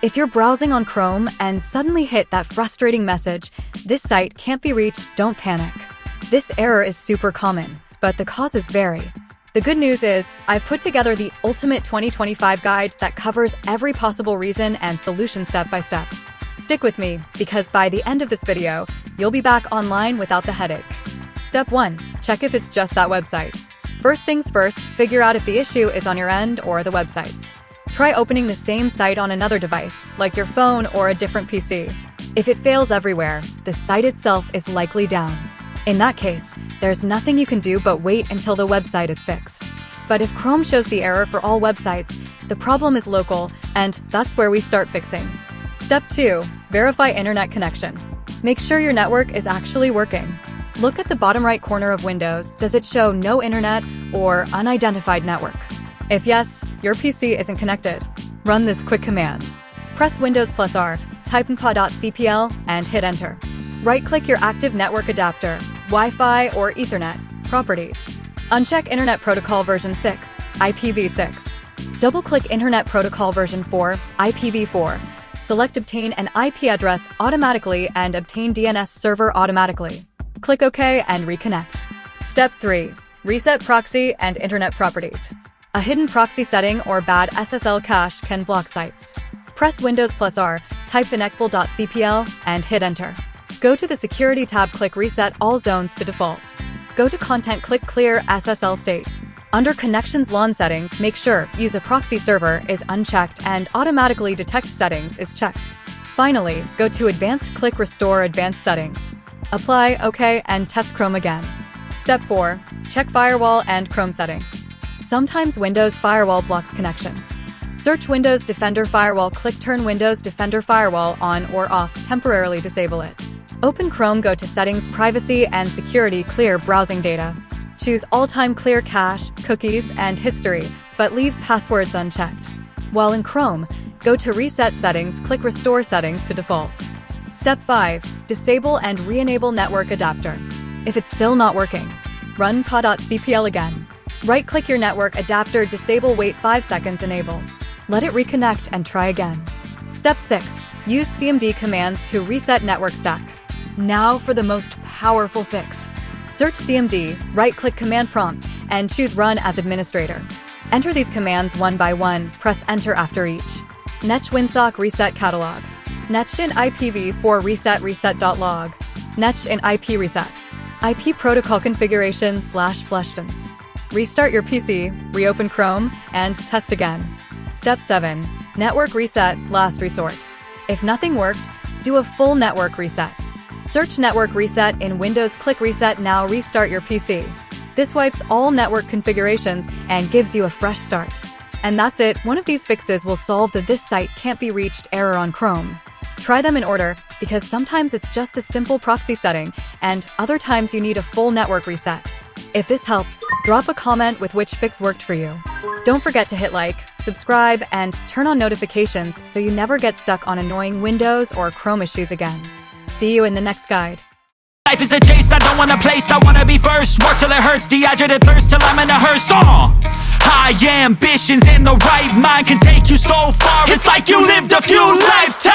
If you're browsing on Chrome and suddenly hit that frustrating message, "This site can't be reached," don't panic. This error is super common, but the causes vary. The good news is, I've put together the ultimate 2025 guide that covers every possible reason and solution step by step. Stick with me, because by the end of this video, you'll be back online without the headache. Step 1. Check if it's just that website. First things first, figure out if the issue is on your end or the website's. Try opening the same site on another device, like your phone or a different PC. If it fails everywhere, the site itself is likely down. In that case, there's nothing you can do but wait until the website is fixed. But if Chrome shows the error for all websites, the problem is local, and that's where we start fixing. Step 2. Verify internet connection. Make sure your network is actually working. Look at the bottom right corner of Windows. Does it show no internet or unidentified network? If yes, your PC isn't connected. Run this quick command. Press Windows+R, type ncpa.cpl, and hit enter. Right-click your active network adapter, Wi-Fi or Ethernet, Properties. Uncheck Internet Protocol version 6, IPv6. Double-click Internet Protocol version 4, IPv4. Select Obtain an IP address automatically and Obtain DNS server automatically. Click OK and reconnect. Step 3. Reset proxy and internet properties. A hidden proxy setting or bad SSL cache can block sites. Press Windows+R, type inetcpl.cpl, and hit enter. Go to the Security tab, click Reset All Zones to Default. Go to Content, click Clear SSL State. Under Connections LAN settings, make sure Use a Proxy Server is unchecked and Automatically Detect Settings is checked. Finally, go to Advanced, click Restore Advanced Settings. Apply, OK, and test Chrome again. Step 4. Check Firewall and Chrome settings. Sometimes Windows Firewall blocks connections. Search Windows Defender Firewall, click Turn Windows Defender Firewall on or off, temporarily disable it. Open Chrome, go to Settings, Privacy and Security, clear browsing data. Choose All-Time Clear Cache, Cookies, and History, but leave passwords unchecked. While in Chrome, go to Reset Settings, click Restore Settings to Default. Step 5. Disable and re-enable network adapter. If it's still not working, run ncpa.cpl again. Right-click your network adapter, disable, wait 5 seconds, enable. Let it reconnect and try again. Step 6. Use CMD Commands to reset network stack. Now for the most powerful fix. Search CMD, right-click Command Prompt, and choose Run as Administrator. Enter these commands one by one, press Enter after each. netsh Winsock Reset Catalog. netsh and IPv4 reset.log. netsh and IP reset. IP protocol configuration /flushdance. Restart your PC, reopen Chrome, and test again. Step 7. Network reset, last resort. If nothing worked, do a full network reset. Search Network Reset in Windows, click Reset Now, restart your PC. This wipes all network configurations and gives you a fresh start. And that's it, one of these fixes will solve the "This site can't be reached" error on Chrome. Try them in order, because sometimes it's just a simple proxy setting, and other times you need a full network reset. If this helped, drop a comment with which fix worked for you. Don't forget to hit like, subscribe, and turn on notifications so you never get stuck on annoying Windows or Chrome issues again. See you in the next guide. Life is a chase, I don't want a place, I wanna be first. Work till it hurts, dehydrated thirst till I'm in a hearse. High ambitions in the right mind can take you so far. It's like you lived a few lifetimes.